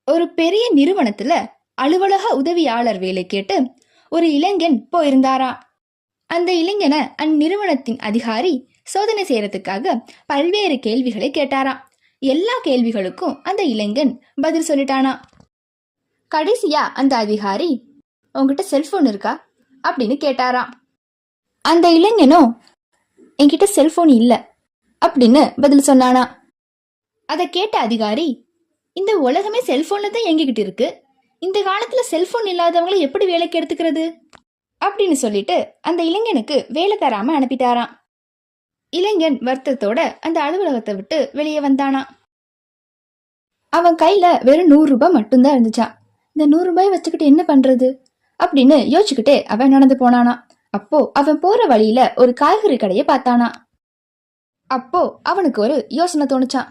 ஒரு பெரிய நிறுவனத்துல அலுவலக உதவியாளர் வேலை கேட்டு ஒரு இளைஞன் போயிருந்தாராம். அந்த இளைஞனை அந்நிறுவனத்தின் அதிகாரி சோதனை செய்யறதுக்காக பல்வேறு கேள்விகளை கேட்டாராம். எல்லா கேள்விகளுக்கும் அந்த இளைஞன் பதில் சொல்லிட்டானா. கடைசியா அந்த அதிகாரி, உங்ககிட்ட செல்போன் இருக்கா அப்படின்னு கேட்டாராம். அந்த இளைஞனும், என்கிட்ட செல்போன் இல்ல அப்படின்னு பதில் சொன்னானா. அதை கேட்ட அதிகாரி, இந்த உலகமே செல்போன்ல தான் இயங்கிக்கிட்டு இருக்கு, இந்த காலத்துல செல்போன் இல்லாதவங்களை எப்படி வேலைக்கு எடுத்துக்கிறது அப்படின்னு சொல்லிட்டு அந்த இளைஞனுக்கு வேலை தராம அனுப்பிட்டாராம். இளைஞன் வருத்தத்தோட அந்த அலுவலகத்தை விட்டு வெளியே வந்தானா. அவன் கையில வெறும் 100 ரூபாய் மட்டும்தான் இருந்துச்சான். இந்த 100 ரூபாய் வச்சுக்கிட்டு என்ன பண்றது அப்படின்னு யோசிச்சுக்கிட்டே அவன் நடந்து போனானா. அப்போ அவன் போற வழியில ஒரு காய்கறி கடையை பார்த்தானா. அப்போ அவனுக்கு ஒரு யோசனை தோணுச்சான்.